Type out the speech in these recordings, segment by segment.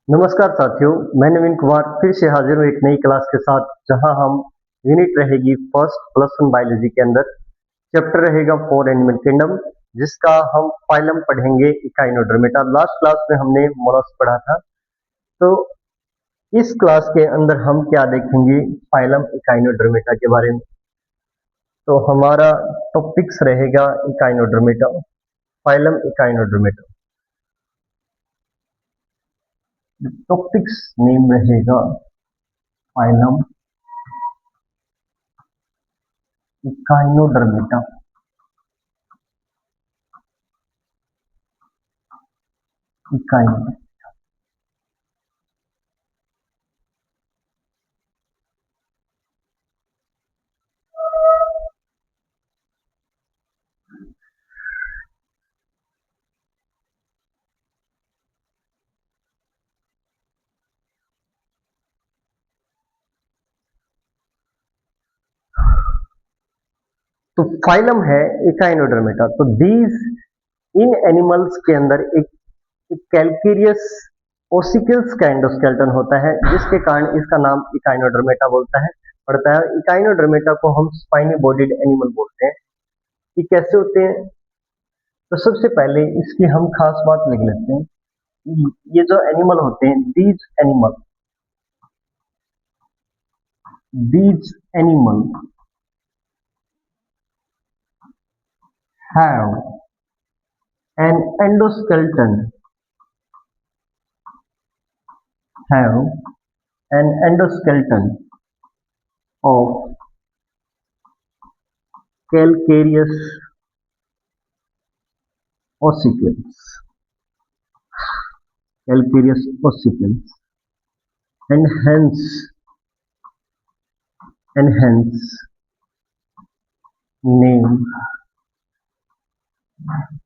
नमस्कार साथियों, मैं नवीन कुमार फिर से हाजिर हूँ एक नई क्लास के साथ जहां हम यूनिट रहेगी फर्स्ट प्लस वन बायोलॉजी के अंदर चैप्टर रहेगा फॉर एनिमल किंगडम जिसका हम फाइलम पढ़ेंगे इकाइनोडर्मेटा। लास्ट क्लास में हमने मोलस्क पढ़ा था। तो इस क्लास के अंदर हम क्या देखेंगे फाइलम इकाइनोडर्मेटा के बारे में। तो हमारा टॉपिक्स रहेगा Echinodermata, phylum Echinodermata. Topics name रहेगा फाइलम इकाइनोडर्मेटा। इकाइनो तो फाइलम है इकाइनोडर्मेटा। तो दीज इन एनिमल्स के अंदर एक कैल्केरियस ओसिकल्स का एंडोस्केलेटन होता है जिसके कारण इसका नाम इकाइनोडर्मेटा बोलता है पड़ता है। इकाइनोडर्मेटा को हम स्पाइनी बॉडीड एनिमल बोलते हैं। ये कैसे होते हैं? तो सबसे पहले इसकी हम खास बात लिख लेते हैं। ये जो एनिमल होते हैं, these animal have an endoskeleton have an endoskeleton of calcareous ossicles, calcareous ossicles, and hence name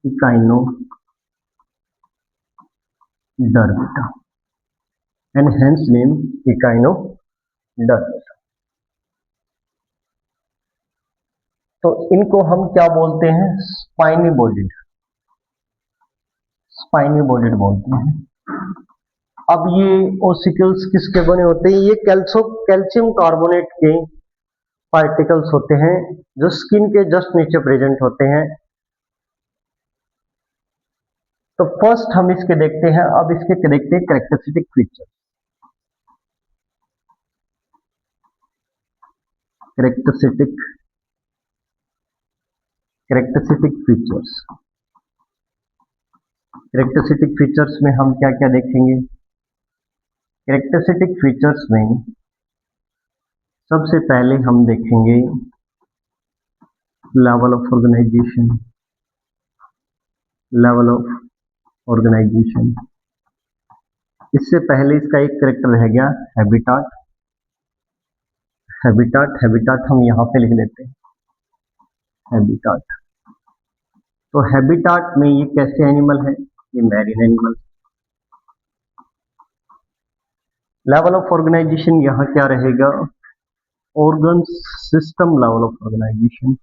Echinodermata, and hence name Echinodermata। तो इनको हम क्या बोलते हैं? स्पाइनी बॉडीड बोलते हैं। अब ये ओसिकल्स किसके बने होते हैं? ये कैल्शियम कार्बोनेट के पार्टिकल्स होते हैं जो स्किन के जस्ट नीचे प्रेजेंट होते हैं। तो फर्स्ट हम इसके देखते हैं। अब इसके देखते हैं कैरेक्टरिस्टिक फीचर। कैरेक्टरिस्टिक फीचर्स में हम क्या क्या देखेंगे? कैरेक्टरिस्टिक फीचर्स में सबसे पहले हम देखेंगे लेवल ऑफ ऑर्गेनाइजेशन। इससे पहले इसका एक कैरेक्टर रह गया हैबिटाट हम यहां पे लिख लेते हैं हैबिटाट। तो हैबिटाट में ये कैसे एनिमल है? ये marine animal. Level of organisation यहां क्या रहेगा? organ system level of organization.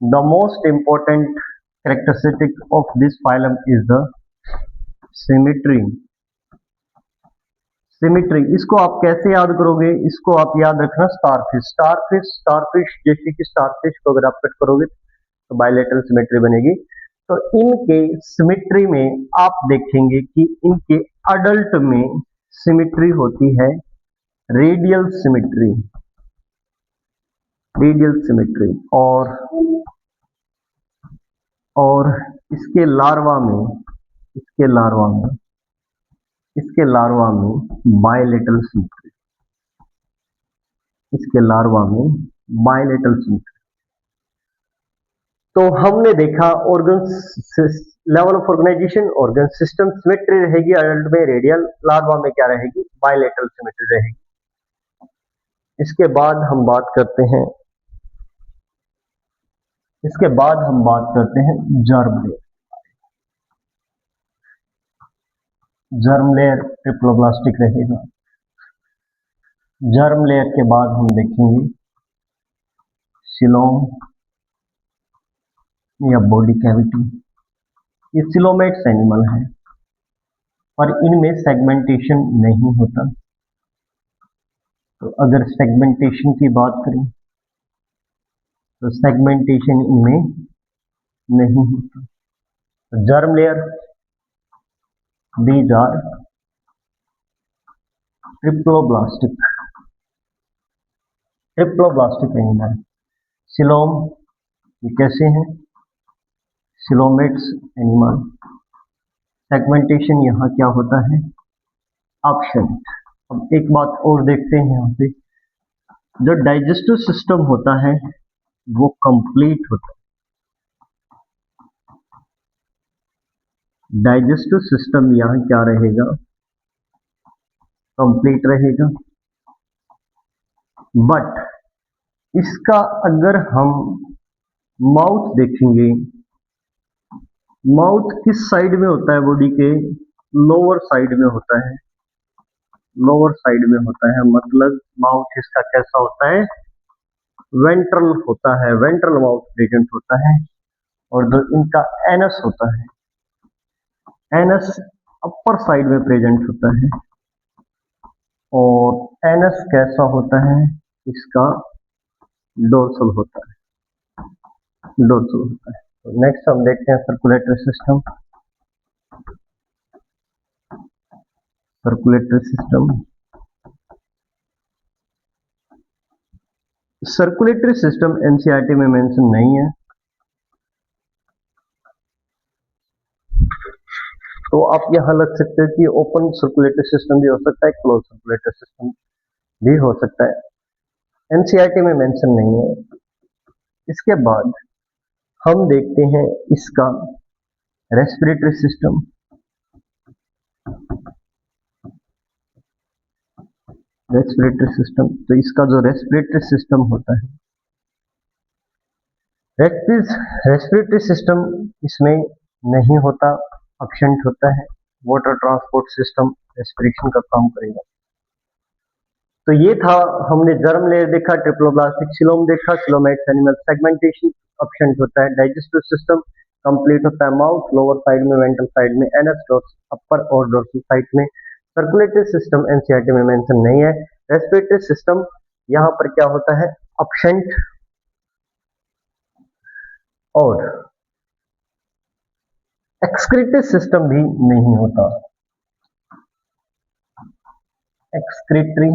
The most important characteristic of this phylum is the symmetry। इसको आप कैसे याद करोगे? इसको आप याद रखना स्टारफिश जैसे कि स्टारफिश को अगर आप कट करोगे तो बायलैटरल सिमेट्री बनेगी। तो इनके सिमेट्री में आप देखेंगे कि इनके अडल्ट में सिमेट्री होती है रेडियल सिमेट्री। और इसके लार्वा में बायलैटरल सिमेट्री। तो हमने देखा level of organisation, organ system, symmetry रहेगी अडल्ट में रेडियल, लार्वा में क्या रहेगी? बायलैटरल सिमेट्री रहेगी। इसके बाद हम बात करते हैं जर्म लेयर ट्रिप्लोब्लास्टिक रहेगा। जर्म लेयर के बाद हम देखेंगे सिलोम या बॉडी कैविटी। ये सिलोमेट्स एनिमल है। और इनमें सेगमेंटेशन नहीं होता। तो अगर सेगमेंटेशन की बात करें तो सेगमेंटेशन इनमें नहीं होता। तो germ layer, these are triploblastic animal. Coelom, ये कैसे हैं? Coelomates animal. सेगमेंटेशन यहाँ क्या होता है? एब्सेंट। अब एक बात और देखते हैं यहाँ पे, जो डाइजेस्टिव सिस्टम होता है वो कंप्लीट होता है। डाइजेस्टिव सिस्टम यहाँ क्या रहेगा? कंप्लीट रहेगा। बट इसका अगर हम माउथ देखेंगे, माउथ किस साइड में होता है बॉडी के? लोअर साइड में होता है। लोअर साइड में होता है, मतलब माउथ इसका कैसा होता है? वेंट्रल होता है, वेंट्रल माउथ प्रेजेंट होता है। और जो इनका एनस होता है, एनस अपर साइड में प्रेजेंट होता है। और एनस कैसा होता है? इसका डोर्सल होता है, डोर्सल होता है। तो नेक्स्ट हम देखते हैं circulatory system. Circulatory system, circulatory system NCERT में मेंशन नहीं है, तो आप यहां लग सकते हो कि ओपन सर्कुलेटरी सिस्टम भी हो सकता है, क्लोज सर्कुलेटरी सिस्टम भी हो सकता है। एनसीईआरटी में मेंशन नहीं है। इसके बाद हम देखते हैं इसका रेस्पिरेटरी सिस्टम। रेस्पिरेटरी सिस्टम, तो इसका जो रेस्पिरेटरी सिस्टम होता है, रेस्पिरेटरी सिस्टम इसमें नहीं होता, एब्सेंट होता है। वाटर ट्रांसपोर्ट सिस्टम रेस्पिरेशन का काम करेगा। तो ये था, हमने जर्म लेयर देखा, ट्रिप्लोब्लास्टिक सिलोम देखा, सिलोमेट्स एनिमल। सेगमेंटेशन एब्सेंट होता है। डाइजेस्टिव सिस्टम कंप्लीट होता है। माउथ लोअर साइड में, वेंट्रल साइड में, एनस अपर और डोर्सल साइड में। सर्कुलेटरी सिस्टम एनसीईआरटी में मेंशन नहीं है। रेस्पिरेटरी सिस्टम यहाँ पर क्या होता है? एब्सेंट। और एक्सक्रीटरी सिस्टम भी नहीं होता। एक्सक्रीटरी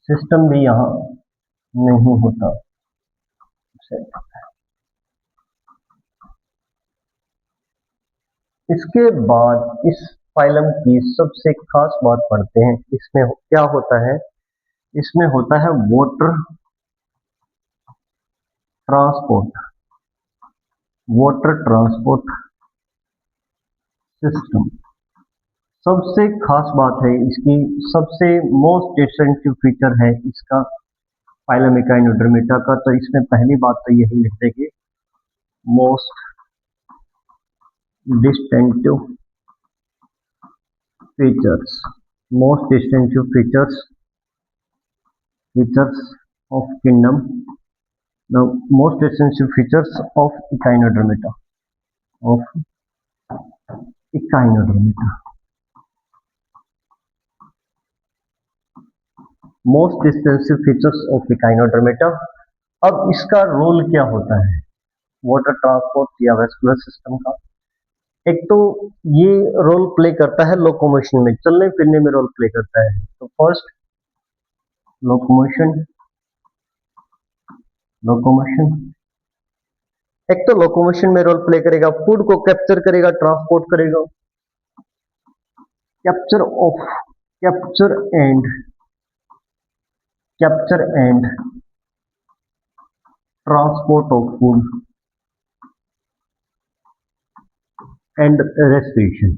सिस्टम भी यहां नहीं होता। इसके बाद इस फाइलम की सबसे खास बात पढ़ते हैं। इसमें क्या होता है? इसमें होता है water transport, water transport system. सबसे खास बात है इसकी, सबसे मोस्ट डिस्टिंक्टिव फीचर है इसका फाइलम इकाइनोडर्मिटा का। तो इसमें पहली बात तो यही लिख देंगे, most distinctive features, most distinctive features of kingdom, the most essential features of echinodermata, of echinodermata, most essential features of echinodermata। अब इसका रोल क्या होता है वाटर ट्रांसपोर्ट या वेस्कुलर सिस्टम का? एक तो ये रोल प्ले करता है लोकोमोशन में, चलने फिरने में रोल प्ले करता है। तो फर्स्ट लोकोमोशन, लोकोमोशन, एक तो लोकोमोशन में रोल प्ले करेगा, फूड को कैप्चर करेगा, ट्रांसपोर्ट करेगा। Capture of, capture and transport of food and respiration.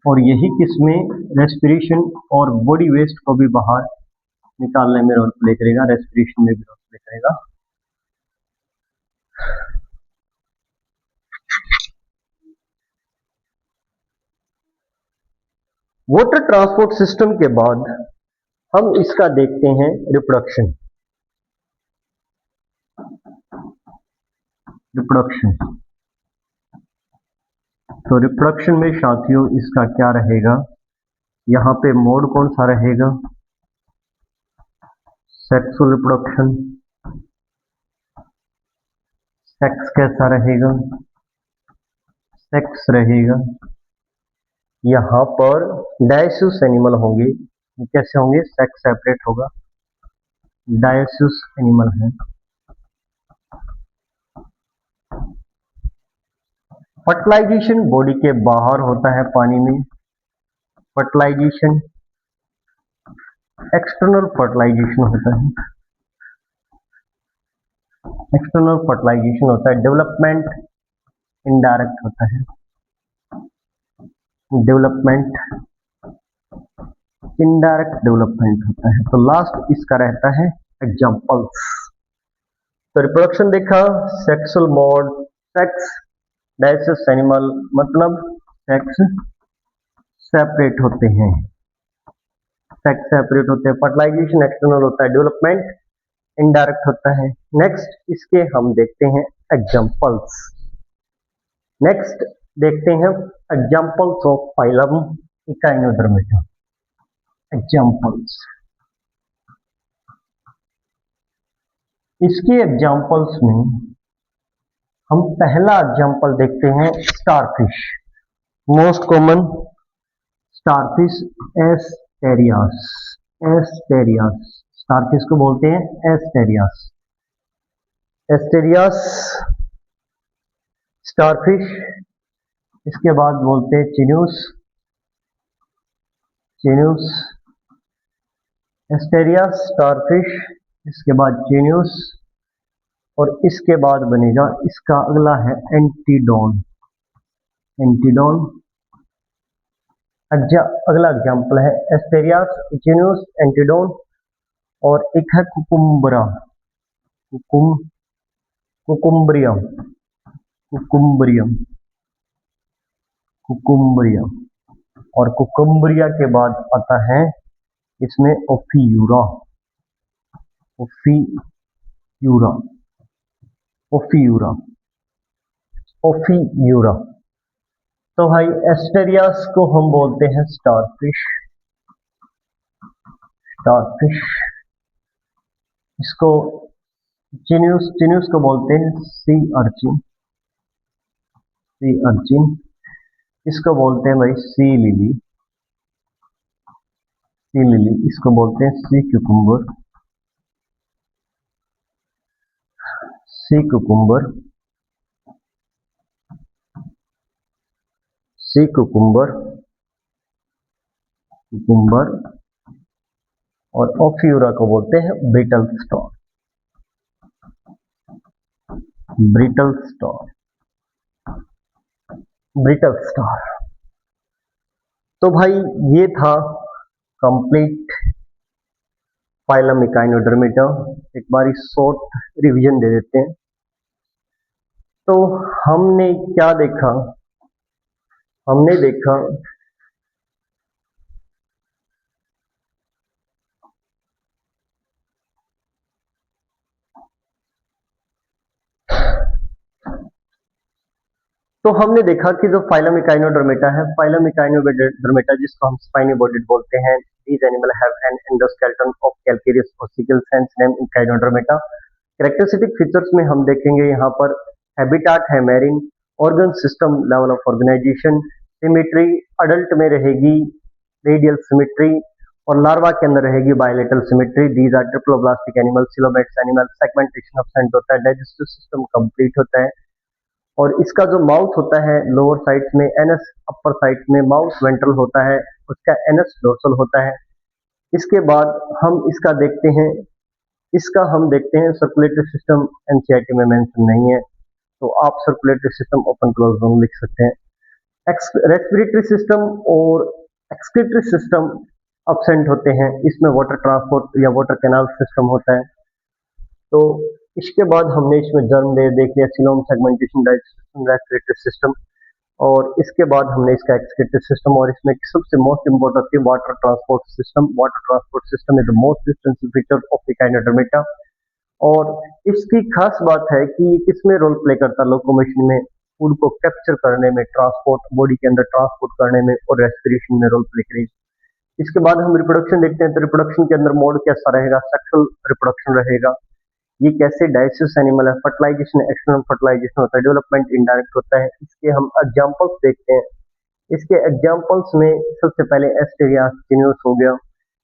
और यही किसमें? रेस्पिरेशन और बॉडी वेस्ट को भी बाहर निकालने में रोल प्ले करेगा, रेस्पिरेशन में भी रोल प्ले करेगा। वाटर ट्रांसपोर्ट सिस्टम के बाद हम इसका देखते हैं रिप्रोडक्शन। रिप्रोडक्शन, तो रिप्रोडक्शन में साथियों इसका क्या रहेगा, यहाँ पे मोड कौन सा रहेगा, सेक्सुअल रिप्रोडक्शन। सेक्स कैसा रहेगा, सेक्स रहेगा। यहाँ पर डायसियस एनिमल होंगे, कैसे होंगे, सेक्स सेपरेट होगा, डायसियस एनिमल है। फर्टिलाइजेशन बॉडी के बाहर होता है पानी में, फर्टिलाइजेशन एक्सटर्नल फर्टिलाइजेशन होता है, एक्सटर्नल फर्टिलाइजेशन होता है। डेवलपमेंट इनडायरेक्ट होता है, डेवलपमेंट इनडायरेक्ट डेवलपमेंट होता है। तो लास्ट इसका रहता है एग्जांपल्स। तो रिप्रोडक्शन देखा, sexual mode, sex dioecious animal, मतलब सेक्स सेपरेट होते हैं, सेक्स सेपरेट होते हैं। फर्टिलाइजेशन एक्सटर्नल होता है, डेवलपमेंट इनडायरेक्ट होता है। नेक्स्ट इसके हम देखते हैं एग्जांपल्स। नेक्स्ट देखते हैं examples of phylum Echinodermata. Examples, इसके एग्जांपल्स में हम पहला एग्जांपल देखते हैं starfish, most common starfish Asterias. Asterias, starfish को बोलते हैं एस्टेरियास, एस्टेरियास स्टारफिश। इसके बाद बोलते हैं चिन्यूस, चिन्यूस एस्टेरियास स्टारफिश, इसके बाद चिन्यूस, और इसके बाद बनेगा इसका अगला है एंटीडोन। एंटीडोन अगला एग्जांपल है एस्टेरियास, चिन्यूस, एंटीडोन, और एक है कुकुम्बरा, कुकुम्ब्रियम, कुकुम्ब्रियम, कुकुम्ब्रियम। और कुकुम्ब्रिया के बाद आता है इसमें ओफियूरा, ओफियूरा, ओफियूरा, ओफियूरा। तो भाई एस्टेरियास को हम बोलते हैं स्टारफिश, स्टारफिश। इसको चिन्यूस, चिन्यूस को बोलते हैं सी अर्चिन, सी अर्चिन। इसको बोलते हैं भाई सी लिली, सी लिली। इसको बोलते हैं sea cucumber, sea cucumber, sea cucumber, cucumber. और ओफियूरा को बोलते हैं brittle star, brittle star, brittle star. तो भाई ये था कंप्लीट फाइलम इकाइनोडर्मेटा। एक बारी शॉर्ट रिवीजन दे देते हैं। तो हमने क्या देखा, हमने देखा तो हमने देखा कि जो फाइलम इकाइनोडर्मेटा है, फाइलम इकाइनोडर्मेटा जिसको हम स्पाइनी बॉडीड बोलते हैं, these animal have an endoskeleton of calcareous ossicles hence name Echinodermata. Characteristic features में हम देखेंगे यहाँ पर हैबिटाट है marine, organ system level of organisation, symmetry adult में रहेगी रेडियल सिमेट्री, और लार्वा के अंदर रहेगी bilateral symmetry. These are triploblastic animal, coelomates animal, segmentation absent होता है, डाइजेस्टिव सिस्टम कंप्लीट होता है। और इसका जो माउथ होता है लोअर साइड्स में एनस, अपर साइड्स में माउथ वेंट्रल होता है, उसका एनस डोर्सल होता है। इसके बाद हम इसका देखते हैं, इसका हम देखते हैं सर्कुलेटरी सिस्टम एनसीईआरटी में मेंशन नहीं है, तो आप सर्कुलेटरी सिस्टम ओपन क्लोज दोनों लिख सकते हैं। रेस्पिरेटरी सिस्टम और एक्सक्रीटरी सिस्टम एब्सेंट होते हैं, इसमें वाटर ट्रांसपोर्ट या वाटर कैनाल सिस्टम होता है। तो इसके बाद हमने इसमें जर्म देख लिया, coelom, segmentation, digestive, respiratory system, और इसके बाद हमने इसका एक्सक्रीटरी सिस्टम, और इसमें सबसे मोस्ट इंपोर्टेंट है water transport system. Water transport system is the most distinctive feature of Echinodermata. और इसकी खास बात है कि किसमें रोल प्ले करता है लोकोमोशन में, फूड को कैप्चर करने में, ट्रांसपोर्ट बॉडी के अंदर ट्रांसपोर्ट करने में और रेस्पिरेशन में रोल प्ले करेगी। इसके बाद हम रिप्रोडक्शन देखते हैं, तो रिप्रोडक्शन के अंदर मोड कैसा रहेगा, सेक्सुअल रिप्रोडक्शन रहेगा। ये कैसे डाइसिस एनिमल है, फर्टिलाइजेशन एक्सटर्नल फर्टिलाइजेशन होता है, डेवलपमेंट इनडायरेक्ट होता है। इसके हम एग्जांपल्स देखते हैं। इसके एग्जांपल्स में सबसे पहले एस्टेरियास जिन्यूस हो गया,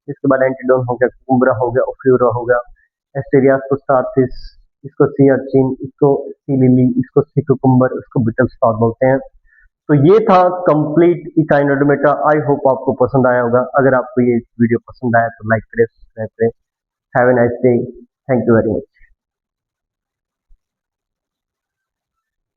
इसके बाद एंटीडोन हो गया, कुम्बरा हो गया, ओफ्यूरा हो गया, एस्टेरियास पुस्टार्थिस, इसको सी अर्चिन, इसको सी लिली, इसको सी कुकुम्बर, इसको बिटल स्टॉक बोलते हैं। तो ये था कंप्लीट इकाइनोडर्मेटा। आई होप आपको पसंद आया होगा। अगर आपको ये वीडियो पसंद आया तो लाइक करें, सब्सक्राइब करें। Have a nice day. Thank you very much.